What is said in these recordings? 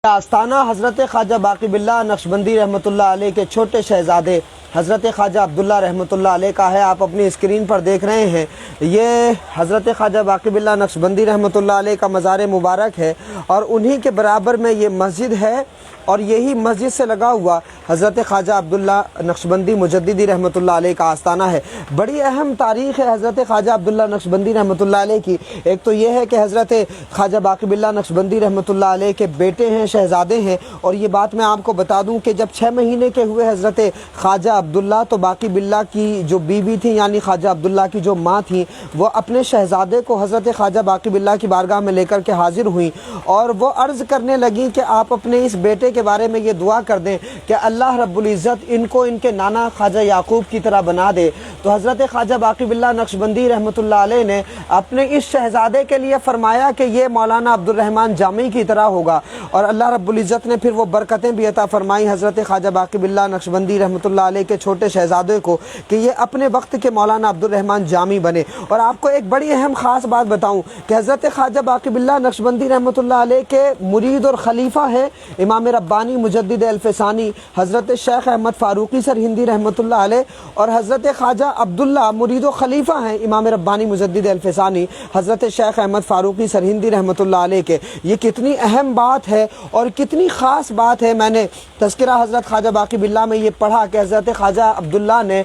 आस्ताना हज़रत ख्वाजा बाक़ी बिल्लाह नक्शबंदी रहमतुल्लाह अलैह के छोटे शहज़ादे हज़रत ख्वाजा अब्दुल्ला रहमतुल्लाह अलैह का है। आप अपनी स्क्रीन पर देख रहे हैं, ये हज़रत ख्वाजा बाक़ी बिल्लाह नक्शबंदी रहमतुल्लाह अलैह का मज़ार मुबारक है और उन्हीं के बराबर में ये मस्जिद है और यही मस्जिद से लगा हुआ हज़रत ख्वाजा अब्दुल्ला नक्शबंदी मुजद्दिदी रहमतुल्लाह अलैह का आस्ताना है। बड़ी अहम तारीख़ है हज़रत ख्वाजा अब्दुल्ला नक्शबंदी रहमतुल्लाह अलैह की। एक तो ये है कि हज़रत ख्वाजा बाक़ी बिल्लाह नक्शबंदी रहमतुल्लाह अलैह के बेटे हैं, शहज़ादे हैं। और ये बात मैं आपको बता दूं कि जब 6 महीने के हुए हज़रत ख्वाजा अब्दुल्ला, तो बाक़ी बिल्लाह की जो बीवी थी यानी ख्वाजा अब्दुल्ला की जो माँ थी, वो अपने शहज़ादे को हज़रत ख्वाजा बाक़ी बिल्लाह की बारगाह में लेकर के हाजिर हुई और वो अर्ज़ करने लगी कि आप अपने इस बेटे के बारे में ये दुआ कर दें कि अल्लाह रब्बुल इज़्ज़त इनको इनके नाना ख्वाजा याकूब की तरह बना दे। तो हज़रत ख्वाजा बाक़ी बिल्लाह नक्शबंदी रहमतुल्लाह अलैह ने अपने इस शहज़ादे के लिए फ़रमाया कि ये मौलाना अब्दुल रहमान जामी की तरह होगा और अल्लाह रब्बुल इज़्ज़त ने फिर वो बरकतें भी अता फ़रमाई हज़रत ख्वाजा बाक़ी बिल्लाह नक्शबंदी रहमतुल्लाह अलैह के छोटे शहज़ादे को कि ये अपने वक्त के मौलाना अब्दुल रहमान जामी बने। और आपको एक बड़ी अहम ख़ास बात बताऊँ कि हज़रत ख्वाजा बाक़ी बिल्लाह नक्शबंदी रहमतुल्लाह अलैह के मुरीद और ख़लीफ़ा हैं इमाम रब्बानी मुजद्दिद अल-फ़सानी हज़रत शेख अहमद फ़ारूक़ी सरहिंदी रहमतुल्लाह अलैह और हज़रत ख्वाजा अब्दुल्ला मुरीद व ख़लीफ़ा हैं इमाम रब्बानी मुजद्दिद अल-फ़सानी हज़रत शेख अहमद फ़ारूक़ी सरहिंदी रहमतुल्लाह अलैह के। ये कितनी अहम बात है और कितनी ख़ास बात है। मैंने तज़किरा हज़रत ख्वाजा बाक़ी बिल्लाह में ये पढ़ा कि हज़रत ख्वाजा अब्दुल्ला ने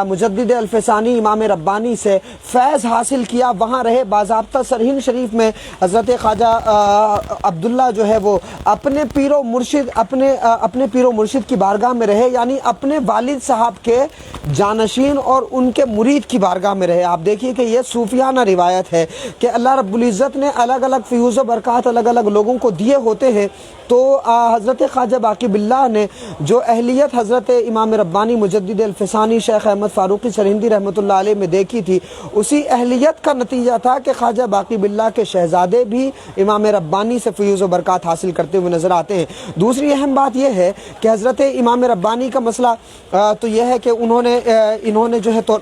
मुजद्दिद अल-फ़सानी इमाम रब्बानी से फैज़ हासिल किया, वहाँ रहे बाज़ाब्ता सरहिंद शरीफ में हज़रत ख्वाजा अब्दुल्ला जो है वो अपने पीरो मुर्शिद अपने पीरो मुर्शिद की बारगाह में रहे, यानी अपने वालिद साहब के जानशीन और उनके मुरीद की बारगाह में रहे। आप देखिए कि ये सूफियाना रिवायत है कि अल्लाह रब्बुल इज़्ज़त ने अलग अलग फ़यूज़ व बरक़ात अलग अलग लोगों को दिए होते हैं। तो हज़रत ख्वाजा बाक़ी बिल्लाह ने जो अहलियत हज़रत इमाम रब्बानी मुजद्दिद अल-फ़सानी शेख अहमद फ़ारूक़ी सरहिंदी रहमतुल्लाह अलैह में देखी थी, उसी अहलियत का नतीजा था कि ख्वाजा बाक़ी बिल्लाह के शहज़ादे भी इमाम रब्बानी से फ़यूज़ व बरक़ात हासिल करते हुए नज़र आते हैं। दूसरी अहम बात यह है कि हज़रत इमाम रब्बानी का मसला तो यह है कि इन्होंने जो है तो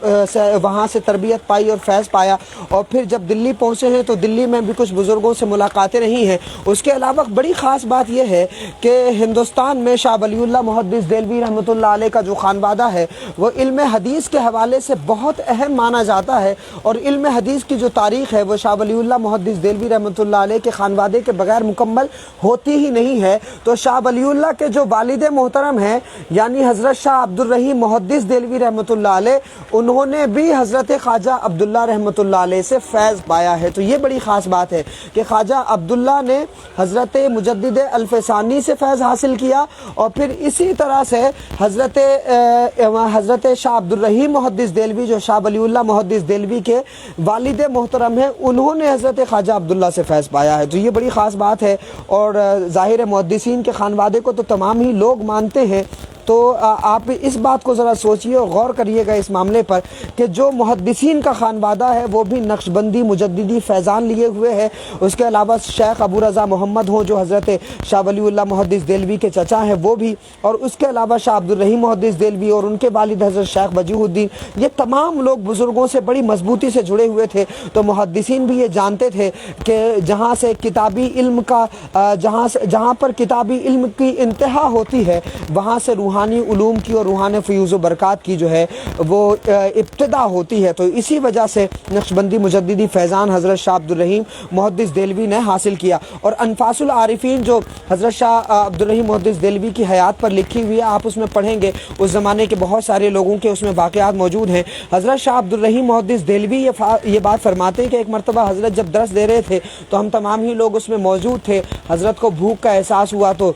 वहाँ से तरबियत पाई और फैज़ पाया और फिर जब दिल्ली पहुँचे हैं तो दिल्ली में भी कुछ बुज़ुर्गों से मुलाकातें रही हैं। उसके अलावा बड़ी ख़ास बात यह है कि हिंदुस्तान में शाह वलीउल्लाह मुहद्दिस देलवी रहमतुल्लाह अलैह का जो खानवादा है वो इल्म हदीस के हवाले से बहुत अहम माना जाता है और इल्म हदीस की जो तारीख़ है वो शाह वलीउल्लाह मुहद्दिस देलवी रहमतुल्लाह अलैह के खानवादे के बगैर मुकम्मल होती ही नहीं है। तो शाह वलीउल्लाह के जो वालिद मोहतरम हैं यानी हज़रत शाह अब्दुल रहीम मुहद्दिस देलवी रहमतुल्लाह अलैह, उन्होंने भी हज़रत ख्वाजा अब्दुल्ला रहमतुल्लाह अलैह से फैज़ पाया है। तो ये बड़ी ख़ास बात है कि ख्वाजा अब्दुल्ला ने हज़रत मुजद्दिद अल-फ़सानी से फैज़ हासिल किया और फिर इसी तरह से हज़रत शाह अब्दुल रहीम मुहद्दिस देलवी जो शाह वलीउल्लाह मुहद्दिस देलवी के वालिद मोहतरम हैं, उन्होंने हज़रत ख्वाजा अब्दुल्ला से फैज़ पाया है। तो ये बड़ी ख़ास बात है और ज़ाहिर मुहद्दिसीन के खानवादे को तो तमाम ही लोग मानते हैं। तो आप इस बात को ज़रा सोचिए और गौर करिएगा इस मामले पर कि जो मुहद्दिसीन का खानवादा है वो भी नक्शबंदी मुजद्दिदी फैज़ान लिए हुए है। उसके अलावा शेख अबू रज़ा मोहम्मद हों जो हज़रत शाह वलीउल्लाह मुहद्दिस देलवी के चचा हैं वो भी, और उसके अलावा शाह अब्दुल रहीम मुहद्दिस देलवी और उनके वालिद हज़रत शेख वजीहुद्दीन, ये तमाम लोग बुज़ुर्गों से बड़ी मजबूती से जुड़े हुए थे। तो मुहद्दिसीन भी ये जानते थे कि जहाँ से किताबी इल्म का जहाँ पर किताबी इल्म की इंतहा होती है वहाँ से रूहानी उलूम की और रूहानी फ़यूज़ व बरक़ात की जो है वो इब्तिदा होती है। तो इसी वजह से नक्शबंदी मुजद्दिदी फैज़ान हज़रत शाह अब्दुल रहीम मुहद्दिस देलवी ने हासिल किया। और अनफासुल आरिफीन जो हज़रत शाह अब्दुल रहीम मुहद्दिस देलवी की हयात पर लिखी हुई है, आप उसमें पढ़ेंगे उस ज़माने के बहुत सारे लोगों के उसमें वाक़यात मौजूद हैं। हज़रत शाह अब्दुल रहीम मुहद्दिस देलवी ये बात फरमाते हैं कि एक मरतबा हज़रत जब दर्स दे रहे थे तो हम तमाम ही लोग उसमें मौजूद थे। हज़रत को भूख का एहसास हुआ तो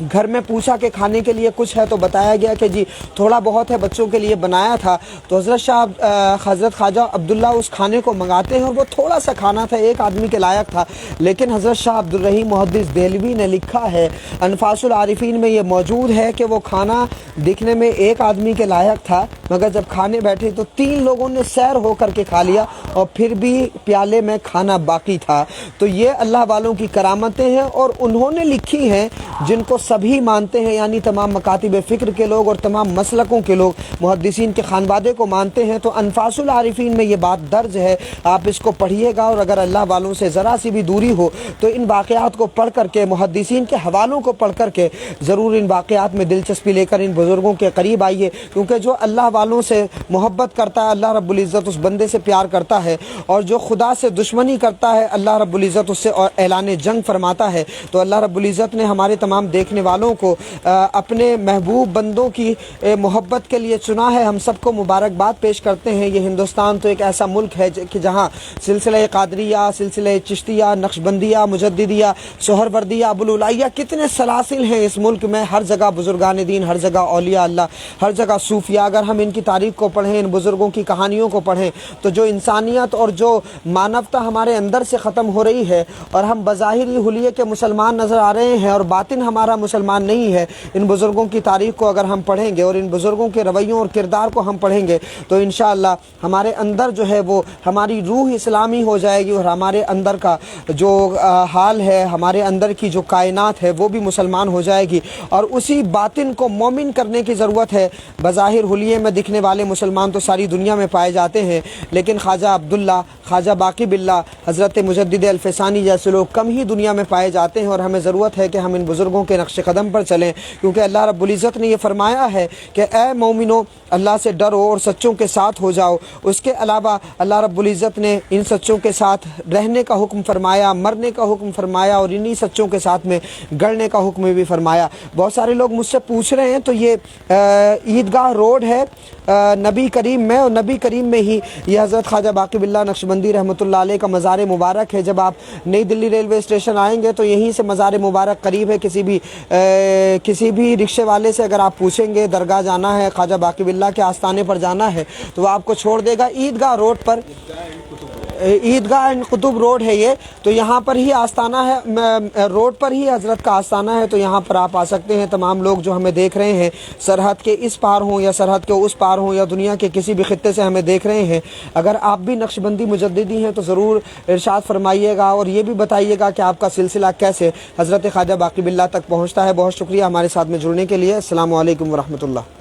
घर में पूछा कि खाने के लिए कुछ है, तो बताया गया कि जी थोड़ा बहुत है, बच्चों के लिए बनाया था। तो हज़रत ख्वाजा अब्दुल्ला उस खाने को मंगाते हैं और वो थोड़ा सा खाना था, एक आदमी के लायक था, लेकिन हज़रत शाह अब्दुल रहीम मुहद्दिस देलवी ने लिखा है अनफासुल आरिफीन में ये मौजूद है कि वो खाना दिखने में एक आदमी के लायक था, मगर जब खाने बैठे तो 3 लोगों ने सैर हो करके खा लिया और फिर भी प्याले में खाना बाकी था। तो ये अल्लाह वालों की करामतें हैं और उन्होंने लिखी हैं جن کو سبھی مانتے ہیں، یعنی تمام مکاتب فکر کے لوگ اور تمام مسلکوں کے لوگ محدثین کے خانوادے کو مانتے ہیں، تو انفاس العارفین میں یہ بات درج ہے، آپ اس کو پڑھیے گا، اور اگر اللہ والوں سے ذرا سی بھی دوری ہو تو ان واقعات کو پڑھ کر کے، محدثین کے حوالوں کو پڑھ کر کے ضرور ان واقعات میں دلچسپی لے کر ان بزرگوں کے قریب آئیے، کیونکہ جو اللہ والوں سے محبت کرتا ہے اللہ رب العزت اس بندے سے پیار کرتا ہے، اور جو خدا سے دشمنی کرتا ہے اللہ رب العزت اس سے اعلان جنگ فرماتا ہے۔ تو اللہ رب العزت نے ہمارے تمام دیکھنے والوں کو اپنے محبوب بندوں کی محبت کے لیے چنا ہے۔ ہم سب کو مبارکباد پیش کرتے ہیں۔ یہ ہندوستان تو ایک ایسا ملک ہے کہ جہاں سلسلہ قادریہ، سلسلہ چشتیہ، نقشبندیہ، مجددیہ، سہروردیہ، ابوالعالیہ، کتنے سلاسل ہیں اس ملک میں، ہر جگہ بزرگان دین، ہر جگہ اولیاء اللہ، ہر جگہ صوفیاء۔ اگر ہم ان کی تاریخ کو پڑھیں، ان بزرگوں کی کہانیوں کو پڑھیں، تو جو انسانیت اور جو مانوتا ہمارے اندر سے ختم ہو رہی ہے، اور ہم بظاہر ہی حلیے کے مسلمان نظر آ رہے ہیں اور باطن ہمارا مسلمان نہیں ہے، ان بزرگوں کی تاریخ کو اگر ہم پڑھیں گے اور ان بزرگوں کے رویوں اور کردار کو ہم پڑھیں گے تو انشاءاللہ ہمارے اندر جو ہے وہ ہماری روح اسلامی ہو جائے گی، اور ہمارے اندر کا جو حال ہے، ہمارے اندر کی جو کائنات ہے وہ بھی مسلمان ہو جائے گی، اور اسی باطن کو مومن کرنے کی ضرورت ہے۔ بظاہر حلیے میں دکھنے والے مسلمان تو ساری دنیا میں پائے جاتے ہیں، لیکن خواجہ عبداللہ، خواجہ باقی باللہ، حضرت مجدد الفسانی جیسے لوگ کم ہی دنیا میں پائے جاتے ہیں، اور ہمیں ضرورت ہے کہ ہم ان بزرگوں کے نقش قدم پر چلیں، کیونکہ اللہ رب العزت نے یہ فرمایا ہے کہ اے مومنو اللہ سے ڈرو اور سچوں کے ساتھ ہو جاؤ۔ اس کے علاوہ اللہ رب العزت نے ان سچوں کے ساتھ رہنے کا حکم فرمایا، مرنے کا حکم فرمایا، اور انہی سچوں کے ساتھ میں گڑنے کا حکم بھی فرمایا۔ بہت سارے لوگ مجھ سے پوچھ رہے ہیں تو یہ عیدگاہ روڈ ہے نبی کریم میں، اور نبی کریم میں ہی یہ حضرت خواجہ باقی باللہ نقشبندی رحمۃ اللہ علیہ کا مزار مبارک ہے۔ جب آپ نئی دلی ریلوے اسٹیشن آئیں گے تو یہیں سے مزار مبارک قریب ہے۔ کسی بھی رکشے والے سے اگر آپ پوچھیں گے درگاہ جانا ہے، خواجہ باقی باللہ کے آستانے پر جانا ہے، تو وہ آپ کو چھوڑ دے گا عیدگاہ road per, Eidgah and Qutub road ہے یہ، تو یہاں پر ہی آستانہ ہے، روڈ پر ہی حضرت کا آستانہ ہے، تو یہاں پر آپ آ سکتے ہیں۔ تمام لوگ جو ہمیں دیکھ رہے ہیں، سرحد کے اس پار ہوں یا سرحد کے اس پار ہوں یا دنیا کے کسی بھی خطے سے ہمیں دیکھ رہے ہیں، اگر آپ بھی نقشبندی مجددی ہیں تو ضرور ارشاد فرمائیے گا، اور یہ بھی بتائیے گا کہ آپ کا سلسلہ کیسے حضرت خواجہ باقی باللہ تک پہنچتا ہے۔ بہت شکریہ ہمارے ساتھ میں جڑنے کے لیے۔ السلام علیکم ورحمۃ اللہ۔